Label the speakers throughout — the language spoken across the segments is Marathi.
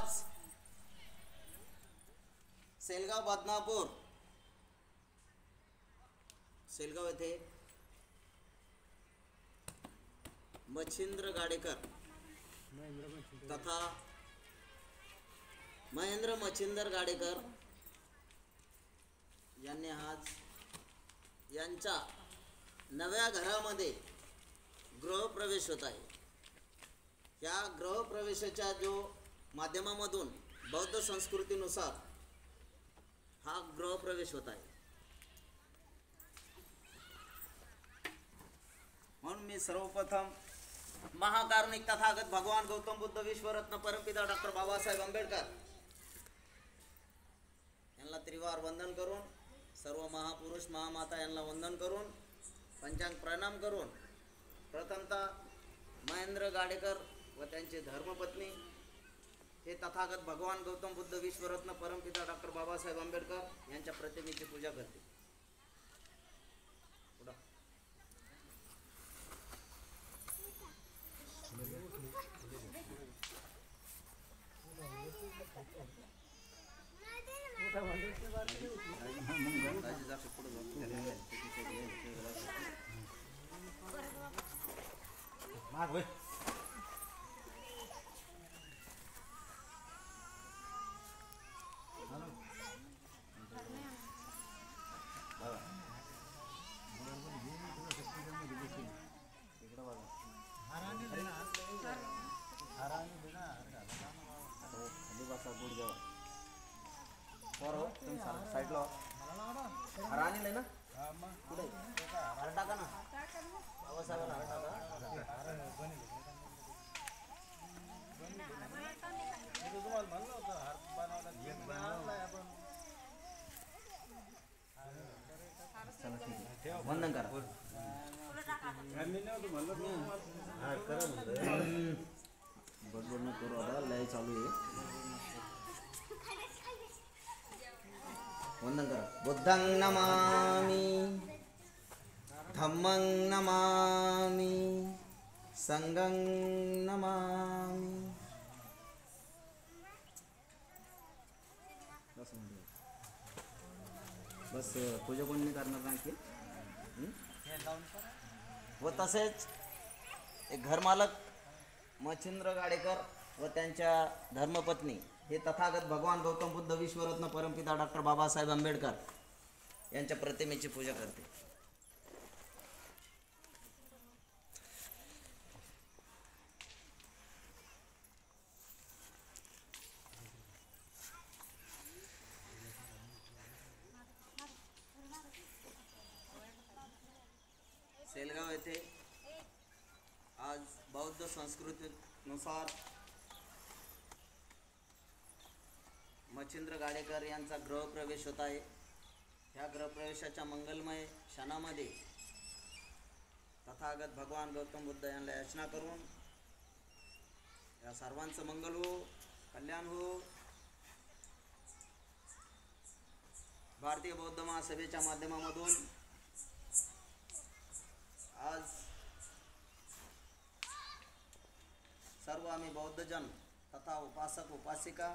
Speaker 1: आज सेलगाव बदनापूर सेलगाव येथे मच्छिंद्र गाडेकर तथा महेंद्र मच्छिंद्र गाडेकर यांनी आज यांच्या नव्या घरामध्ये गृहप्रवेश होत आहे। या गृहप्रवेशाच्या जो माध्यमामधून बौद्ध संस्कृतीनुसार हा गृहप्रवेश होत आहे। म्हणून मी सर्वप्रथम महाकारुणिक तथागत भगवान गौतम बुद्ध विश्वरत्न परमपिता डॉक्टर बाबासाहेब आंबेडकर यांना त्रिवार वंदन करून, सर्व महापुरुष महामाता यांना वंदन करून, पंचांग प्रणाम करून, प्रथमतः महेंद्र गाडेकर व त्यांचे धर्मपत्नी हे तथागत भगवान गौतम बुद्ध विश्वरत्न परमपिता डॉक्टर बाबासाहेब आंबेडकर यांच्या प्रतिमेची पूजा करते। साइडला हरानी नाही ना पुढे हर टाका ना बाबासाहेबांना हर टाका। तुम्हाला म्हणलं होतं हार बनवला आपण वंदन करा बडबड न करू, आता लय चालू आहे। वंदन करा। बुद्धं नमामि, धम्मं नमामि, संघं नमामि। बस पूजा कोण नाही करणार नाही की व तसेच एक घरमालक मच्छिंद्र गाडेकर व त्यांच्या धर्मपत्नी हे तथागत भगवान गौतम बुद्ध विश्वरत्न परमपिता डॉक्टर बाबासाहेब आंबेडकर यांच्या प्रतिमेची पूजा करते। सेलगाव येथे आज बौद्ध संस्कृतीनुसार मच्छिंद्र गाडेकर यांचा गृहप्रवेश होत आहे। ह्या गृहप्रवेशाच्या मंगलमय क्षणामध्ये तथागत भगवान गौतम बुद्ध यांना याचना करून या सर्वांचं मंगल हो, कल्याण हो। भारतीय बौद्ध महासभेच्या माध्यमामधून आज सर्व आम्ही बौद्धजन तथा उपासक उपासिका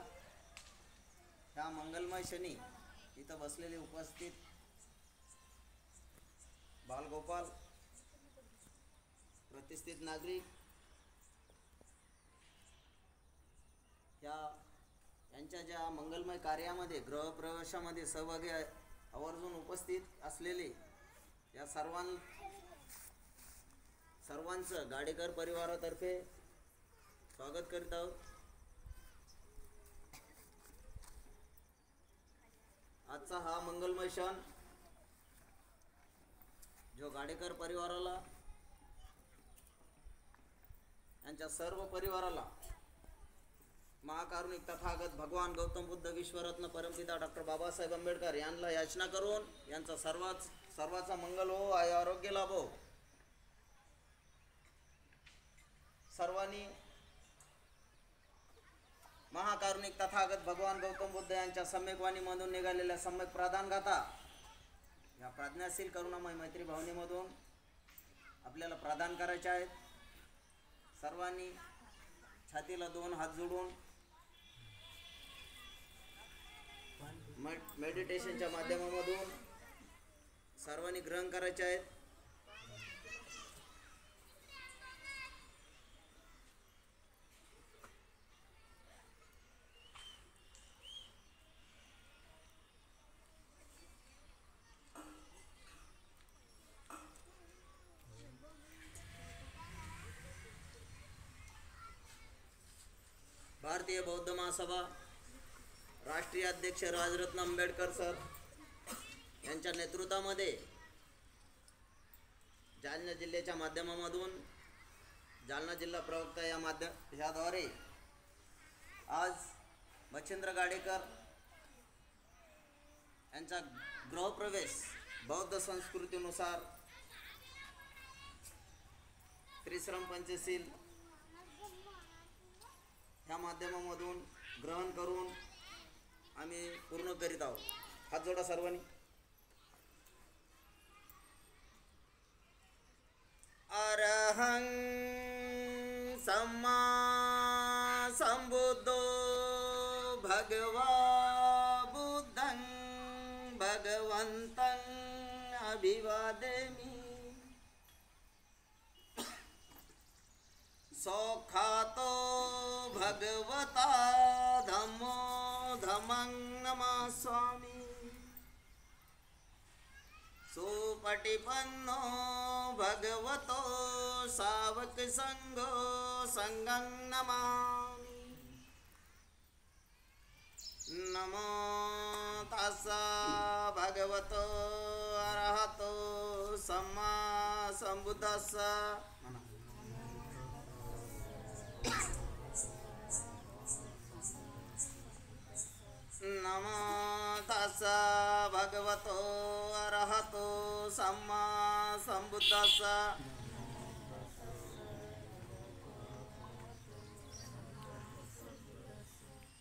Speaker 1: ह्या मंगलमय क्षणी इथं बसलेले उपस्थित बालगोपाल, प्रतिष्ठित नागरिक यांच्या ज्या मंगलमय कार्यामध्ये गृहप्रवेशामध्ये सहभागी आवर्जून उपस्थित असलेले या सर्वांचं गाडेकर परिवारातर्फे स्वागत करीत आहोत। आजचा हा मंगलमय क्षण जो गाडेकर परिवाराला, यांच्या सर्व परिवाराला महाकारुणिक तथागत भगवान गौतम बुद्ध विश्वरत्न परमपिता डॉक्टर बाबासाहेब आंबेडकर यांना याचना करून यांचा सर्वाचा मंगल हो, आरोग्य लाभो। सर्वांनी महाकारुणिक तथागत भगवान गौतम बुद्ध यांच्या सम्यक वाणीमधून निघालेल्या सम्यक प्राधानगाथा या प्राज्ञाशील करुणामय मैत्री भावनेमधून आपल्याला प्रदान करायचे आहेत। सर्वांनी छातीला दोन हात जोडून मेडिटेशनच्या माध्यमामधून सर्वांनी ग्रहण करायचे आहेत. भारतीय बौद्ध महासभा राष्ट्रीय अध्यक्ष राजरत्न आंबेडकर सर यांच्या नेतृत्वामध्ये जालना जिल्ह्याच्या माध्यमामधून जालना जिल्हा प्रवक्ता याद्वारे आज मच्छिंद्र गाडेकर यांचा गृहप्रवेश बौद्ध संस्कृतीनुसार त्रिश्रम पंचशील ह्या माध्यमामधून ग्रहण करून आम्ही पूर्ण करीत आहोत. हात जोडा सर्वांनी. अरहं सम्मा संबुद्धो भगवा बुद्धं भगवन्तं अभिवादेमि. सौखातो भगवता धम्मो धम्मं नमास्वामि. सुपटिपन्नो भगवतो सावक संघो संघं नमामि. नमो तस्सा भगवतो अरहतो सम्मा संबुद्धस्सा. नमो तस्सा भगवतो अरहतो सम्मा संबुद्धस्सा.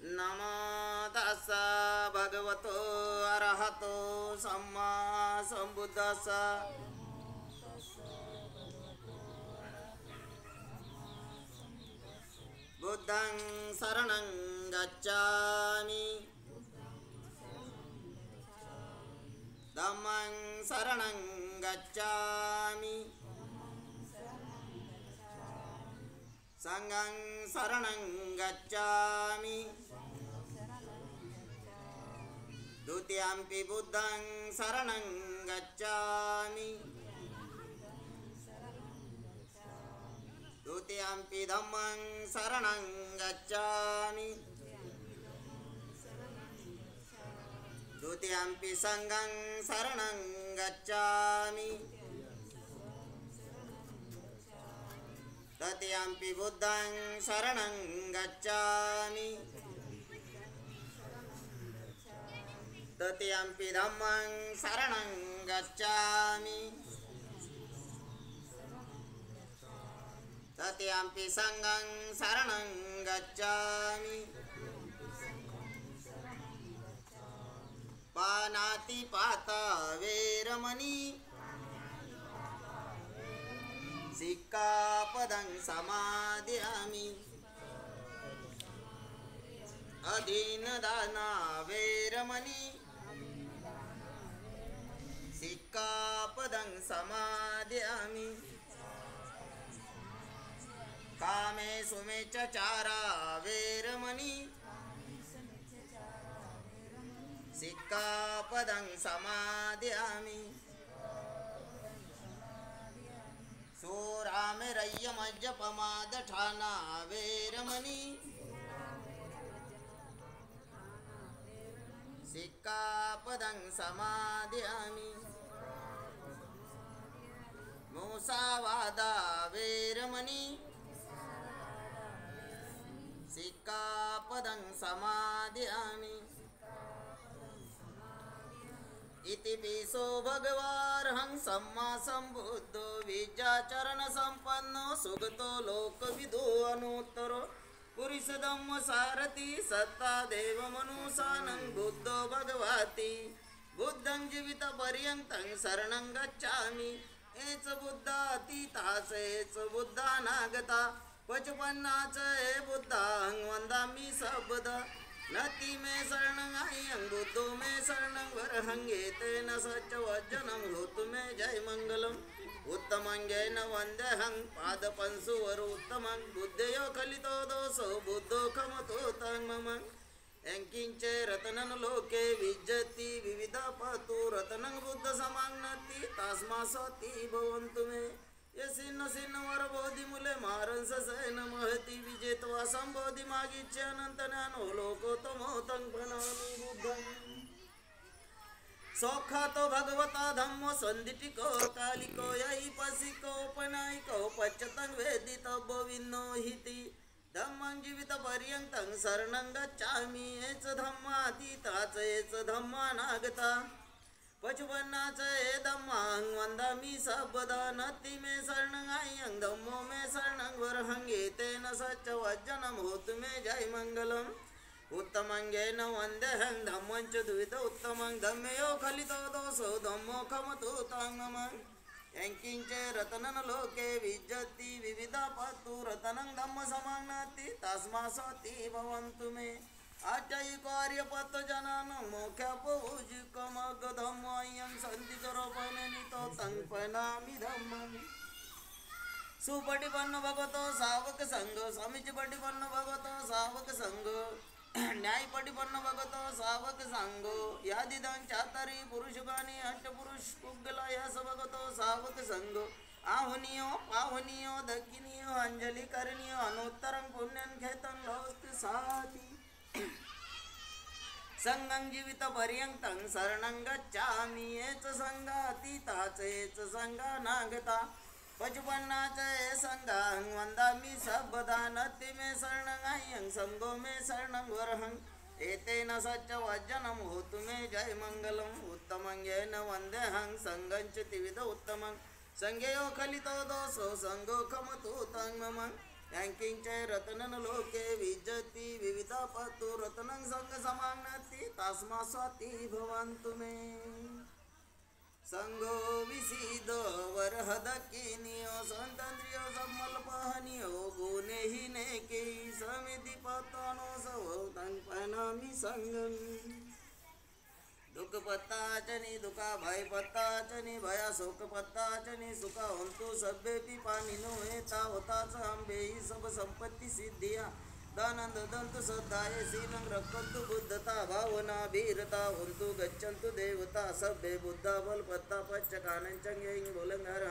Speaker 1: नमो तस्सा भगवतो अरहतो सम्मा संबुद्धस्सा. बुद्धं शरणं गच्छामि. धम्मं शरणं गच्छामि. संघं शरणं गच्छामि. द्वितीयंपि बुद्धं शरणं गच्छामि. द्वितीयंपि धम्मं शरणं गच्छामि. द्वितीयंपि संघं शरणं गच्छामि. तृतीयंपि बुद्धं शरणं गच्छामि. तृतीयंपि धम्मं शरणं गच्छामि. तृतीयंपि संघं शरणं गच्छामि. पानातिपाता वेरमणि. सिक्कापदं समादयामि. अधीनदाना वेरमणि. सिक्कापदं समादयामि. कामेषु मिच्छाचारा वेरमणि. सिक्कापदं समादयामि. सोरामेरय्यमज्जपमादठाना वेरमणि. सिक्कापदं समादयामि. मुसावादा वेरमणि. सिक्कापदं समादयामि. इति पिसो भगवार्हं सम्मा संबुद्धो विद्याचरण संपन्नो सुगतो लोकविदो अनुत्तरो पुरुष धम्म सारथी सत्ता देव मनुसानं बुद्धो भगवती. बुद्धं जीवित पर्यन्तं शरणं गच्छामि. एच बुद्धा अतीताच एच बुद्धा नागता. 55 हे बुद्धां वंदामि सबदा. नति में शरणं आयं बुद्धो में शरणं वरहंगे तेन सच वज्जनं होतु में जय मंगलम उत्तमंगेन वंदेहं पादपंसुवर उत्तमं बुद्धयो खलितो दोषो बुद्धो खमतो तन्मम यंकिंचे रतनन लोके विज्जति विविधा पातु रतनं बुद्ध समाग्नति तस्मा सती भवन्तु मे यसिन्न सिन्न वर बोधी मुले मारंस सैन महती विजेतवा संबोधी मागीचे अनंत ज्ञानो लोको तमोतं प्रणमामि बुद्धं सौखातो भगवता धम्मो संदिटिको कालिको यही पसिको पनायिको पच्चतं वेदितव्यो विन्नोहिति धम्मं जीवित पर्यंतं शरणं गच्छामि एच धम्मातीताच एच धम्मानागता पचपन्नाच हे धम्मां वंदामि सबदा नति मे शरणं आयं धम्मो मे शरणं वरहंगे तेन सच वज्जनं होतु मे जय मंगलम् उत्तमंगेन वंदेहं धम्मं च द्वित उत्तमं धम्मयो खलितो दोषो धम्मो खमतु तांगमं यंकिंचे रतनन लोके विज्जति विविधा पातु रतनं धम्म समाग्नाति तस्मा सती भवन्तु मे आचार्य कार्यपत जनान मोख्यापौजिक मग धम्मयं संति करोपनितो तंपनामि धम्मं सुपटिपन्न भगवतो सावक संघ स्वामीची पटिपन्न भगवतो सावक संघ न्यायपटिपन्न भगवतो सावक संघ यादिदं चातरी पुरुषगानी अष्टपुरुष पुग्गला यास भगवतो सावक संघ आहुनियो पाहुनियो दक्षिणियो अंजलि करणियो अनुत्तरं पुण्यं खेतं लोस्त साती संगं जीवित पर्यंतं शरणं गच्छामि एच संगातीताच एच संगानागता पचपन्नाच हे संगां वंदामि सबदा नति मे शरणं आयं संगो मे शरणं वरहं एतेन सच वज्जनं होतु मे जय मंगलम् उत्तमं येन वंदेहं संगं च त्रिविध उत्तमं संगेयो खलितो दोषो संगो खमतु तन्ममं यंकिंचे रतनन लोके विज्जति विविधा पातु रतनं संग समाग्नति तस्मा स्वाति भवन्तु मे संगो विसीदो वरहदकिनियो संतंद्रियो सम्मलपहनियो गुणेहीने के समिति पतानो सवतं पनामि संगम दुख पत्ताचनी दुखा भय पत्ताचनी भया शोक पत्ताचनी सुखा होंतु सभ्येपि पानिनो एता होताच आंबेही सब संपत्ती सिद्धिया दानंद दंतु सद्धाये सीलं रक्षन्तु बुद्धता भावना भीरता होंतु गच्छन्तु देवता सभ्ये बुद्धा बल पत्ता पच्च कानंचंगे बोलंगार